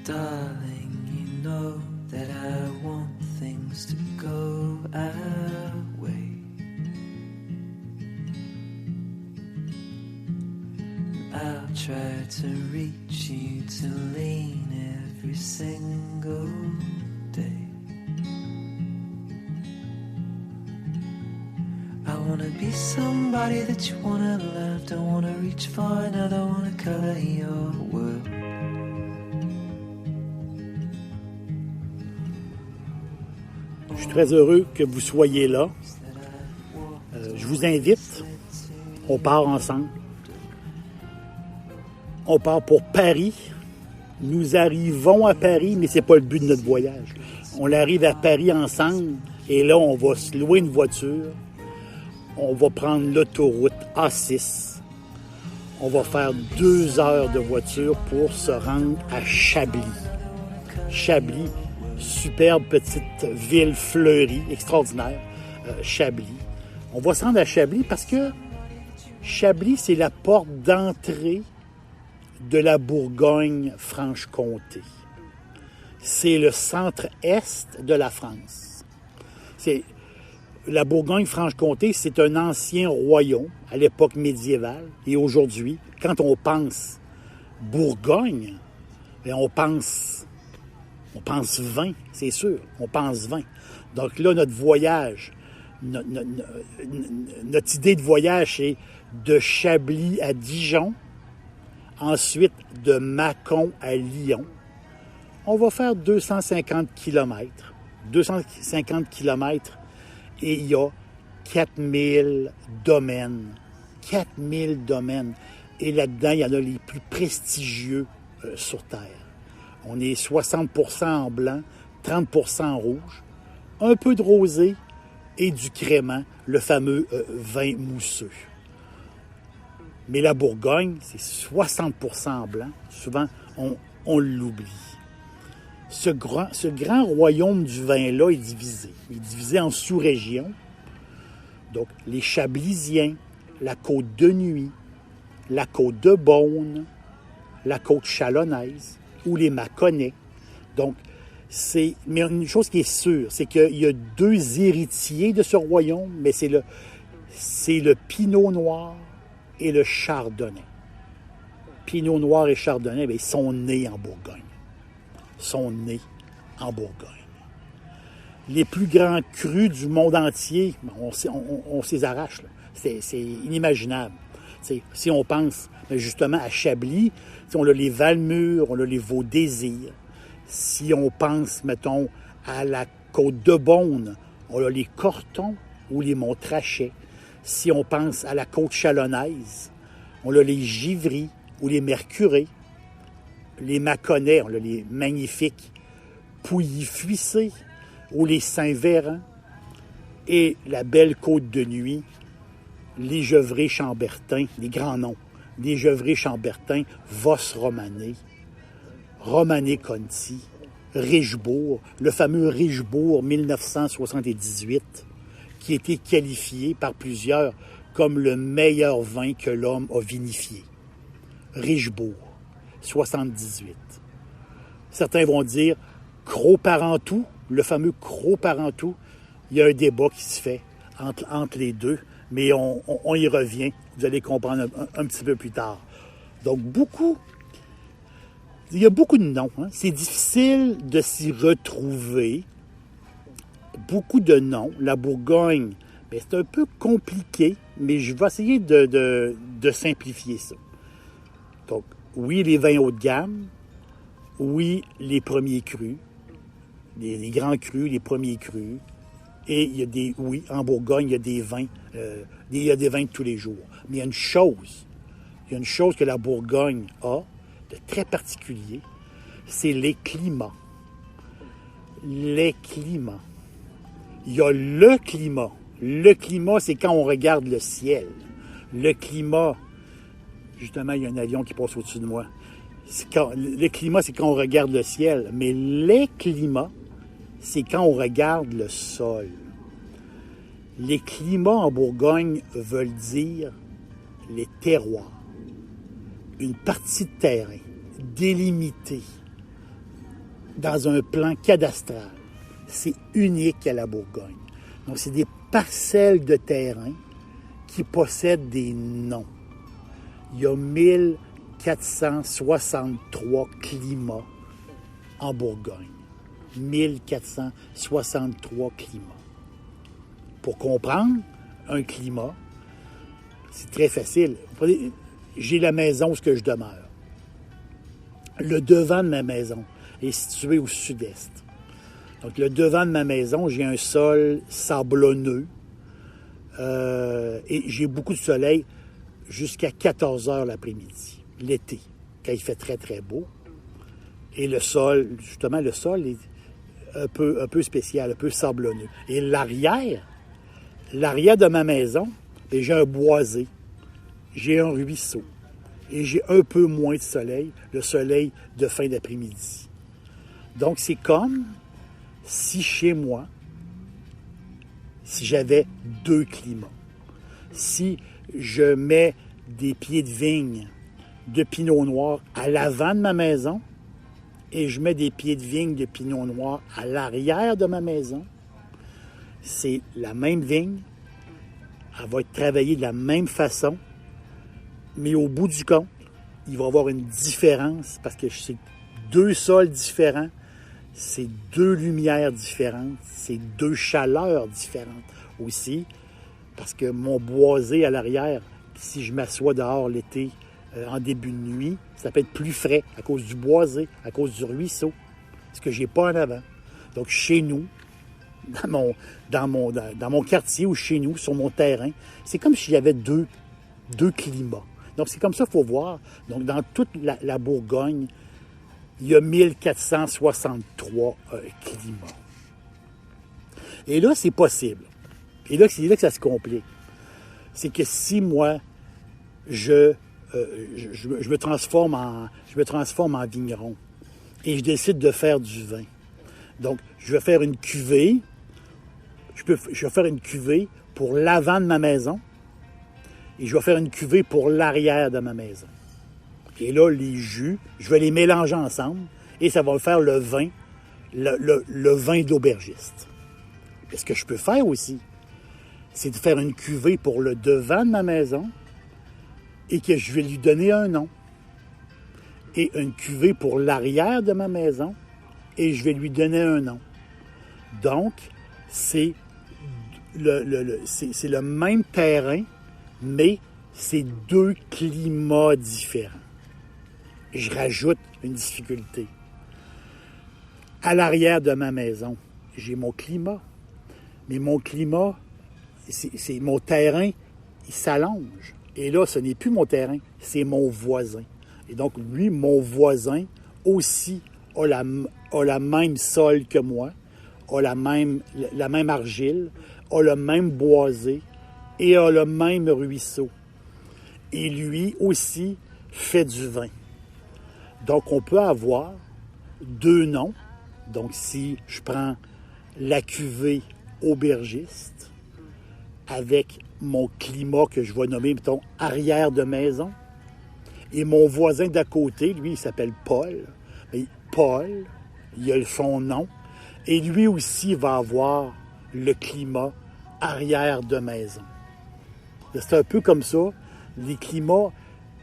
Darling, you know that I want things to go our way. I'll try to reach you to lean every single day. I wanna be somebody that you wanna love. Don't wanna reach for another, wanna color your world. Je suis très heureux que vous soyez là. Je vous invite. On part ensemble. On part pour Paris. Nous arrivons à Paris, mais ce n'est pas le but de notre voyage. On arrive à Paris ensemble et là, on va se louer une voiture. On va prendre l'autoroute A6. On va faire 2 heures de voiture pour se rendre à Chablis. Chablis, superbe petite ville fleurie, extraordinaire, Chablis. On va se rendre à Chablis parce que Chablis, c'est la porte d'entrée de la Bourgogne-Franche-Comté. C'est le centre-est de la France. La Bourgogne-Franche-Comté, c'est un ancien royaume à l'époque médiévale. Et aujourd'hui, quand on pense Bourgogne, on pense vin, c'est sûr, on pense vin. Donc là, notre voyage, notre idée de voyage, c'est de Chablis à Dijon, ensuite de Mâcon à Lyon. On va faire 250 km. 250 km et il y a 4000 domaines. 4000 domaines. Et là-dedans, il y en a les plus prestigieux sur Terre. On est 60% en blanc, 30% en rouge, un peu de rosé et du crément, le fameux vin mousseux. Mais la Bourgogne, c'est 60% en blanc. Souvent, on l'oublie. Ce grand royaume du vin-là est divisé. Il est divisé en sous-régions. Donc, les Chablisiens, la côte de Nuits, la côte de Beaune, la côte chalonnaise ou les Mâconnais. Donc, mais une chose qui est sûre, c'est qu'il y a 2 héritiers de ce royaume, mais c'est le Pinot Noir et le Chardonnay. Pinot Noir et Chardonnay, bien, ils sont nés en Bourgogne. Les plus grands crus du monde entier, on s'les arrache. Là. C'est inimaginable. Si on pense justement à Chablis, on a les Valmures, on a les Vaux-Désirs. Si on pense, mettons, à la côte de Beaune, on a les Cortons ou les Montrachet. Si on pense à la côte chalonnaise, on a les Givry ou les Mercurés. Les Mâconnais, on a les magnifiques Pouilly-Fuissé ou les Saint-Véran. Et la belle côte de Nuits, les Gevrey-Chambertin, les grands noms. Les Gevrey-Chambertin, Vos-Romanée, Romanée-Conti, Richebourg, le fameux Richebourg 1978, qui a été qualifié par plusieurs comme le meilleur vin que l'homme a vinifié. Richebourg, 78. Certains vont dire Cros-Parentou, le fameux Cros-Parentou. Il y a un débat qui se fait entre les deux, mais on y revient. Vous allez comprendre un petit peu plus tard. Donc, il y a beaucoup de noms. Hein. C'est difficile de s'y retrouver. Beaucoup de noms. La Bourgogne, bien, c'est un peu compliqué, mais je vais essayer de simplifier ça. Donc, oui, les vins haut de gamme. Oui, les premiers crus. Les grands crus, les premiers crus. Et il y a en Bourgogne, il y a des vins. Il y a des vins de tous les jours. Mais il y a une chose que la Bourgogne a de très particulier, c'est les climats. Les climats. Il y a le climat. Le climat, c'est quand on regarde le ciel. Le climat, justement, il y a un avion qui passe au-dessus de moi. Le climat, c'est quand on regarde le ciel. Mais les climats, c'est quand on regarde le sol. Les climats en Bourgogne veulent dire les terroirs. Une partie de terrain délimitée dans un plan cadastral. C'est unique à la Bourgogne. Donc, c'est des parcelles de terrain qui possèdent des noms. Il y a 1463 climats en Bourgogne. 1463 climats. Pour comprendre un climat, c'est très facile. J'ai la maison où je demeure. Le devant de ma maison est situé au sud-est. Donc, le devant de ma maison, j'ai un sol sablonneux et j'ai beaucoup de soleil jusqu'à 14 heures l'après-midi, l'été, quand il fait très, très beau. Et le sol, justement, le sol est un peu spécial, un peu sablonneux. Et l'arrière de ma maison, bien, j'ai un boisé, j'ai un ruisseau et j'ai un peu moins de soleil, le soleil de fin d'après-midi. Donc, c'est comme si chez moi, si j'avais deux climats. Si je mets des pieds de vigne de pinot noir à l'avant de ma maison et je mets des pieds de vigne de pinot noir à l'arrière de ma maison, c'est la même vigne, elle va être travaillée de la même façon, mais au bout du compte, il va y avoir une différence parce que c'est deux sols différents, c'est deux lumières différentes, c'est deux chaleurs différentes aussi, parce que mon boisé à l'arrière, si je m'assois dehors l'été en début de nuit, ça peut être plus frais à cause du boisé, à cause du ruisseau, ce que j'ai pas en avant. Donc chez nous, dans mon quartier ou chez nous, sur mon terrain, c'est comme si j'avais deux climats. Donc c'est comme ça qu'il faut voir. Donc dans toute la Bourgogne, il y a 1463 climats. Et là, c'est possible. Et là, c'est là que ça se complique. C'est que si moi, je me transforme en vigneron et je décide de faire du vin. Donc, je vais faire une cuvée. Je vais faire une cuvée pour l'avant de ma maison et je vais faire une cuvée pour l'arrière de ma maison. Et là, les jus, je vais les mélanger ensemble et ça va faire le vin, le vin d'aubergiste. Et ce que je peux faire aussi, c'est de faire une cuvée pour le devant de ma maison et que je vais lui donner un nom. Et une cuvée pour l'arrière de ma maison et je vais lui donner un nom. Donc, c'est le même terrain, mais c'est deux climats différents. Je rajoute une difficulté. À l'arrière de ma maison, j'ai mon climat. Mais mon climat, c'est mon terrain, il s'allonge. Et là, ce n'est plus mon terrain, c'est mon voisin. Et donc, lui, mon voisin, aussi a la même sol que moi, a la même argile, a le même boisé et a le même ruisseau. Et lui aussi fait du vin. Donc, on peut avoir deux noms. Donc, si je prends la cuvée aubergiste avec mon climat que je vais nommer, mettons, arrière de maison, et mon voisin d'à côté, lui, il s'appelle Paul. Mais Paul, il a son nom, et lui aussi va avoir le climat arrière de maison. C'est un peu comme ça. Les climats,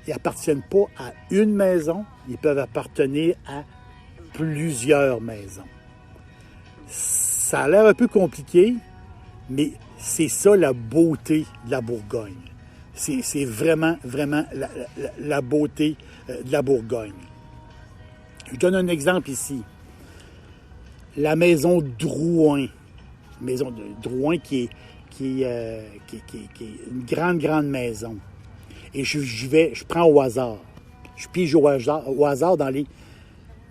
ils n'appartiennent pas à une maison, ils peuvent appartenir à plusieurs maisons. Ça a l'air un peu compliqué, mais c'est ça la beauté de la Bourgogne. C'est vraiment, vraiment la beauté de la Bourgogne. Je donne un exemple ici. La maison Drouin. Maison de Drouin qui est une grande maison. Et je prends au hasard. Je pige au hasard dans les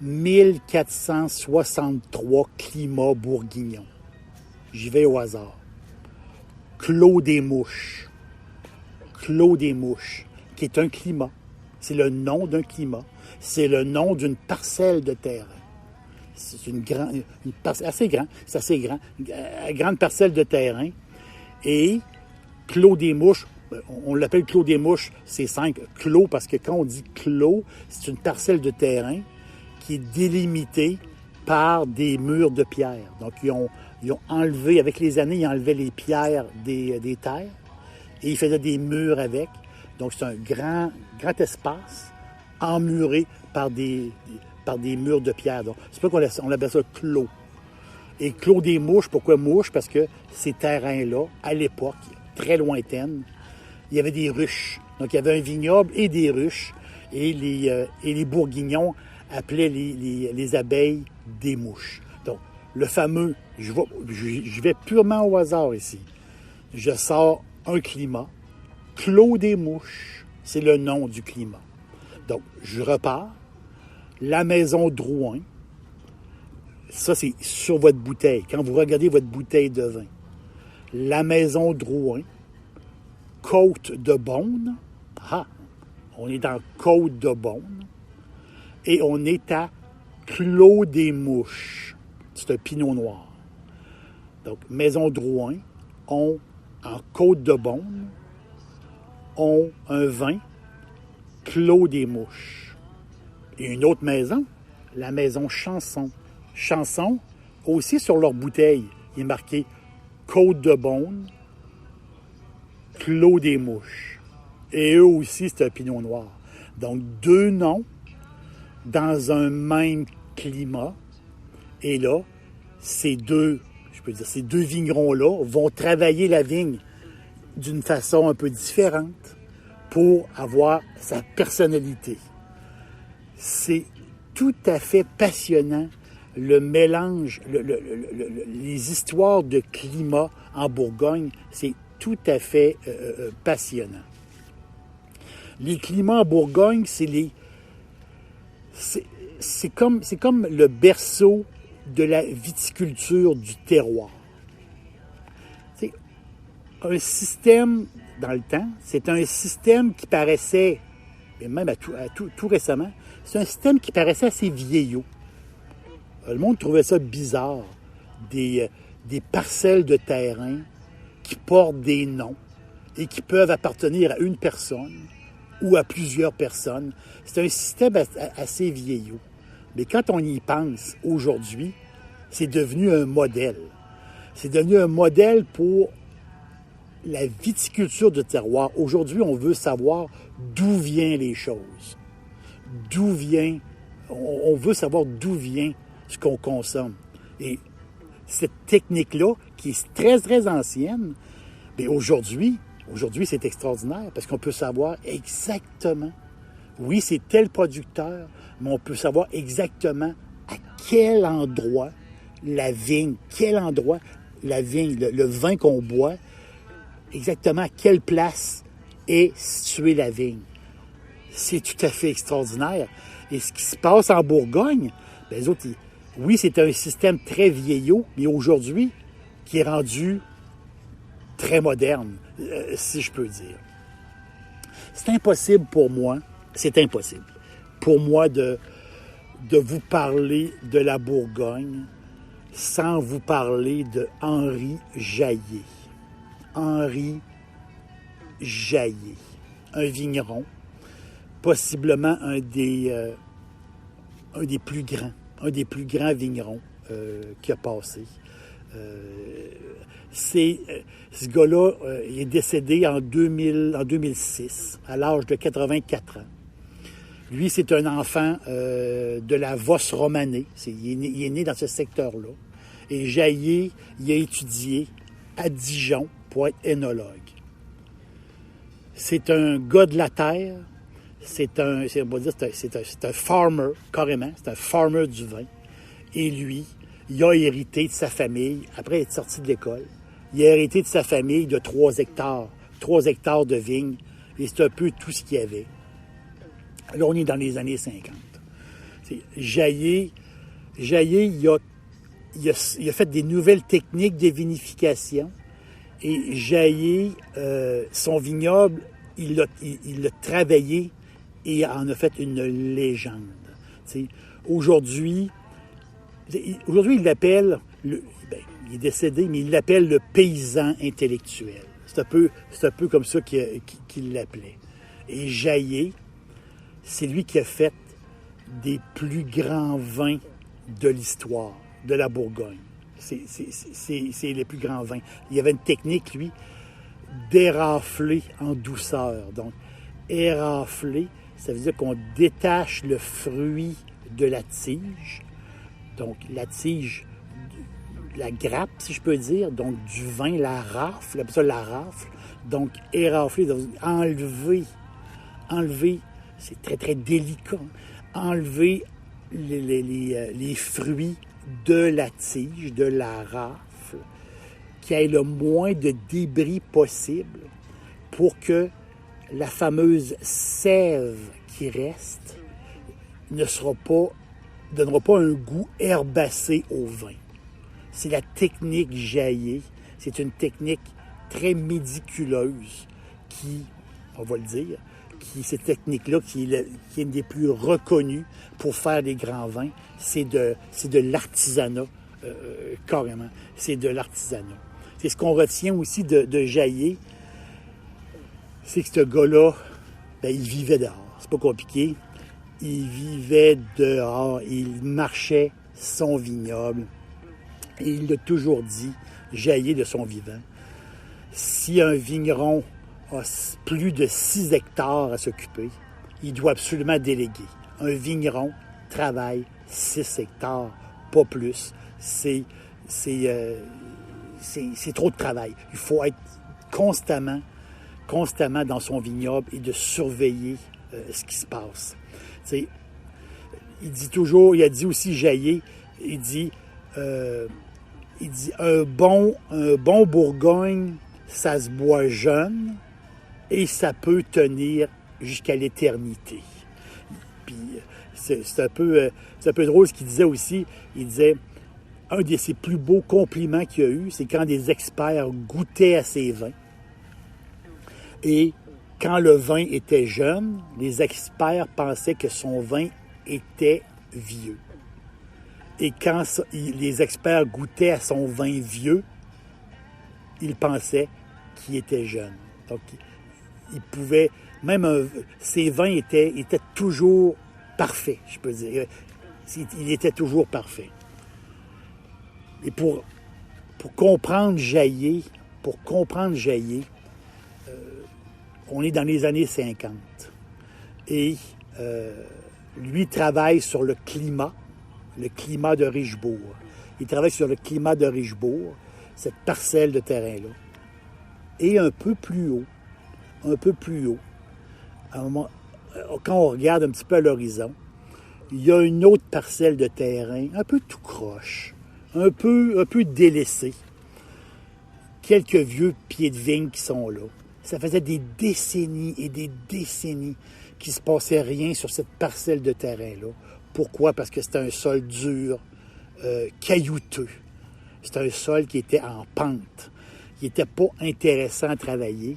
1463 climats bourguignons. J'y vais au hasard. Clos des Mouches. Clos des Mouches, qui est un climat. C'est le nom d'un climat. C'est le nom d'une parcelle de terrain. C'est une assez grand. C'est assez grand. Une grande parcelle de terrain. Et Clos des Mouches, on l'appelle Clos des Mouches, c'est simple. Clos, parce que quand on dit clos, c'est une parcelle de terrain qui est délimitée par des murs de pierre. Donc, ils ont enlevé, avec les années, ils enlevaient les pierres des terres et ils faisaient des murs avec. Donc, c'est un grand espace emmuré par des murs de pierre. Donc, c'est pour ça qu'on appelle ça clos. Et clos des mouches, pourquoi mouches? Parce que ces terrains-là, à l'époque, très lointaine, il y avait des ruches. Donc, il y avait un vignoble et des ruches. Et les Bourguignons appelaient les abeilles des mouches. Donc, le fameux, je vais purement au hasard ici. Je sors un climat. Clos des mouches, c'est le nom du climat. Donc, je repars. La maison Drouin, ça, c'est sur votre bouteille. Quand vous regardez votre bouteille de vin, la maison Drouin, Côte de Beaune. Ah, on est dans Côte de Beaune. Et on est à Clos des Mouches. C'est un pinot noir. Donc, maison Drouin, en Côte de Beaune, ont un vin Clos des Mouches. Et une autre maison, la maison Chanson. Chanson, aussi sur leur bouteille, il est marqué Côte de Beaune, Clos des Mouches. Et eux aussi, c'est un pinot noir. Donc, deux noms dans un même climat. Et là, ces deux vignerons-là vont travailler la vigne d'une façon un peu différente pour avoir sa personnalité. C'est tout à fait passionnant, le mélange, les histoires de climat en Bourgogne, c'est tout à fait passionnant. Les climats en Bourgogne, c'est comme le berceau de la viticulture du terroir. C'est un système, dans le temps, c'est un système qui paraissait, et même tout récemment, c'est un système qui paraissait assez vieillot. Le monde trouvait ça bizarre, des parcelles de terrain qui portent des noms et qui peuvent appartenir à une personne ou à plusieurs personnes. C'est un système assez vieillot. Mais quand on y pense aujourd'hui, c'est devenu un modèle. C'est devenu un modèle pour la viticulture de terroir. Aujourd'hui, on veut savoir d'où viennent les choses. On veut savoir d'où vient ce qu'on consomme. Et cette technique-là, qui est très, très ancienne, mais aujourd'hui, c'est extraordinaire parce qu'on peut savoir exactement, oui, c'est tel producteur, mais on peut savoir exactement à quel endroit le vin qu'on boit, exactement à quelle place est située la vigne. C'est tout à fait extraordinaire. Et ce qui se passe en Bourgogne, bien, les autres, oui, c'est un système très vieillot, mais aujourd'hui, qui est rendu très moderne, si je peux dire. C'est impossible pour moi de vous parler de la Bourgogne sans vous parler de Henri Jaillé. Henri Jaillé, un vigneron, possiblement un des plus grands vignerons qui a passé. Ce gars-là, il est décédé en 2006, à l'âge de 84 ans. Lui, c'est un enfant de la Vosse romanée. Il est né dans ce secteur-là. Et Jaillé, il a étudié à Dijon pour être œnologue. C'est un gars de la terre. C'est un farmer, carrément. C'est un farmer du vin. Et lui, il a hérité de sa famille, après être sorti de l'école, il a hérité de sa famille de 3 hectares de vignes. Et c'est un peu tout ce qu'il y avait. Là, on est dans les années 50. Jaillé, il a fait des nouvelles techniques de vinification. Et Jaillé, son vignoble, il l'a travaillé et en a fait une légende. Aujourd'hui, il l'appelle, il est décédé, mais il l'appelle le paysan intellectuel. C'est un peu comme ça qu'il l'appelait. Et Jaillé, c'est lui qui a fait des plus grands vins de l'histoire de la Bourgogne. C'est les plus grands vins. Il y avait une technique, lui, d'érafler en douceur. Donc, érafler, ça veut dire qu'on détache le fruit de la tige. Donc, la tige, la grappe, si je peux dire, donc du vin, la rafle, ça la rafle. Donc, érafler, donc enlever, c'est très, très délicat, enlever les fruits de la tige, de la rafle, qui ait le moins de débris possible pour que la fameuse sève qui reste donnera pas un goût herbacé au vin. C'est la technique jaillée. C'est une technique très médiculeuse qui, on va le dire, cette technique-là, qui est une des plus reconnues pour faire des grands vins, c'est de l'artisanat, carrément. C'est de l'artisanat. C'est ce qu'on retient aussi de Jaillé, c'est que ce gars-là, il vivait dehors. C'est pas compliqué. Il vivait dehors, il marchait son vignoble. Et il l'a toujours dit, Jaillé de son vivant. Si un vigneron a plus de 6 hectares à s'occuper, il doit absolument déléguer. Un vigneron travaille 6 hectares, pas plus. C'est trop de travail. Il faut être constamment dans son vignoble et de surveiller ce qui se passe. T'sais, il a dit aussi Jaillé, il dit un bon Bourgogne, ça se boit jeune et ça peut tenir jusqu'à l'éternité. Puis c'est un peu drôle ce qu'il disait aussi. Il disait, un de ses plus beaux compliments qu'il a eu, c'est quand des experts goûtaient à ses vins. Et quand le vin était jeune, les experts pensaient que son vin était vieux. Et quand les experts goûtaient à son vin vieux, ils pensaient qu'il était jeune. Donc, il pouvait, ses vins étaient toujours parfaits, je peux dire. Il était toujours parfait. Et pour comprendre Jaillé, on est dans les années 50. Et lui travaille sur le climat de Richebourg. Il travaille sur le climat de Richebourg, cette parcelle de terrain-là. Et un peu plus haut, à un moment, quand on regarde un petit peu à l'horizon, il y a une autre parcelle de terrain, un peu tout croche, un peu délaissé. Quelques vieux pieds de vigne qui sont là. Ça faisait des décennies et des décennies qu'il ne se passait rien sur cette parcelle de terrain-là. Pourquoi? Parce que c'était un sol dur, caillouteux. C'était un sol qui était en pente. Il n'était pas intéressant à travailler.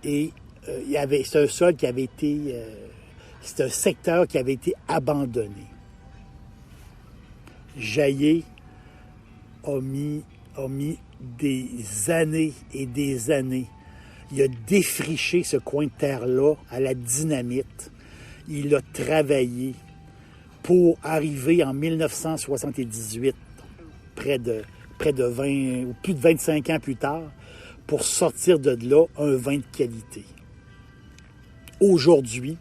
Et c'est un sol qui avait été... c'est un secteur qui avait été abandonné. Jaillé a mis des années et des années. Il a défriché ce coin de terre-là à la dynamite. Il a travaillé pour arriver en 1978, près de 20 ou plus de 25 ans plus tard, pour sortir de là un vin de qualité. Aujourd'hui,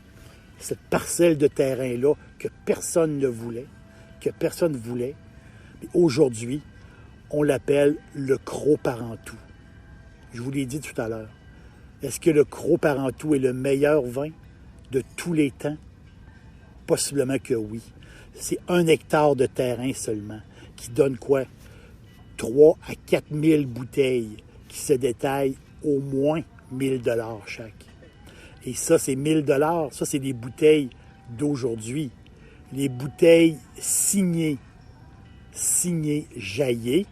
cette parcelle de terrain-là que personne ne voulait, aujourd'hui, on l'appelle le Cros-Parentout. Je vous l'ai dit tout à l'heure. Est-ce que le Cros-Parentout est le meilleur vin de tous les temps? Possiblement que oui. C'est 1 hectare de terrain seulement, qui donne quoi? 3 à 4 000 bouteilles qui se détaillent au moins 1 000 $ chaque. Et ça, c'est 1 000 $. Ça, c'est des bouteilles d'aujourd'hui. Les bouteilles signées Jaillé,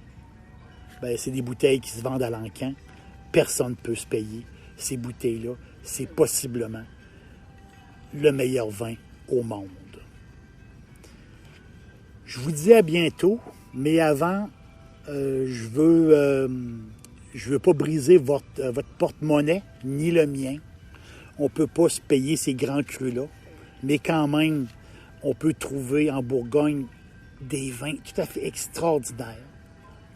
c'est des bouteilles qui se vendent à l'encan. Personne ne peut se payer. Ces bouteilles-là, c'est possiblement le meilleur vin au monde. Je vous dis à bientôt, mais avant, je veux pas briser votre porte-monnaie, ni le mien. On ne peut pas se payer ces grands crus-là, mais quand même, on peut trouver en Bourgogne des vins tout à fait extraordinaires.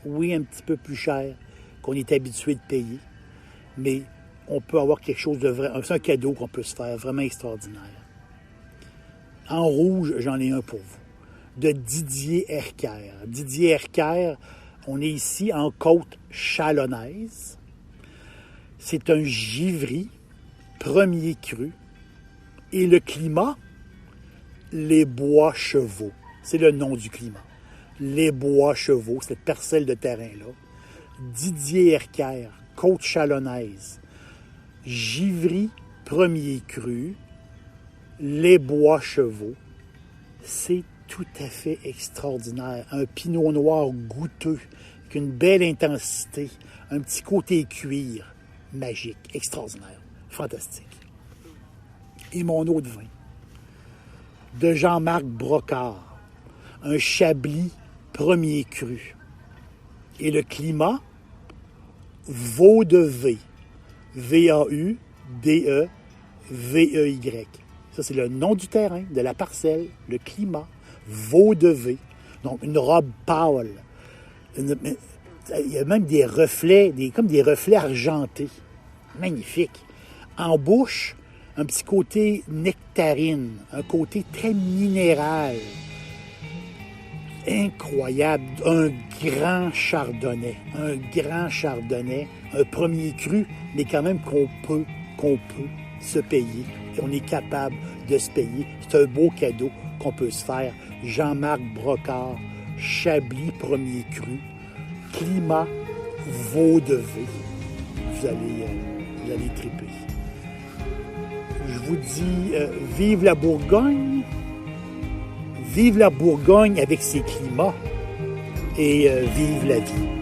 Oui, un petit peu plus cher qu'on est habitué de payer, mais on peut avoir quelque chose de vrai. C'est un cadeau qu'on peut se faire, vraiment extraordinaire. En rouge, j'en ai un pour vous, de Didier Ercker. Didier Ercker, on est ici en côte chalonnaise. C'est un givry, premier cru. Et le climat, les bois chevaux. C'est le nom du climat. Les bois chevaux, cette parcelle de terrain-là. Didier Ercker, côte chalonnaise. Givry, premier cru. Les bois chevaux. C'est tout à fait extraordinaire. Un pinot noir goûteux, avec une belle intensité, un petit côté cuir, magique, extraordinaire, fantastique. Et mon eau de vin, de Jean-Marc Brocard, un Chablis premier cru. Et le climat, Vaudevey, V-A-U-D-E-V-E-Y. Ça, c'est le nom du terrain, de la parcelle, le climat, Vaudevey. Donc, une robe pâle. Il y a même des reflets, comme des reflets argentés. Magnifique. En bouche, un petit côté nectarine, un côté très minéral. Incroyable. Un grand chardonnay. Un premier cru, mais quand même qu'on peut se payer. On est capable de se payer. C'est un beau cadeau qu'on peut se faire. Jean-Marc Brocard, Chablis premier cru, climat Vaudevey. Vous allez triper. Je vous dis, vive la Bourgogne avec ses climats et vive la vie.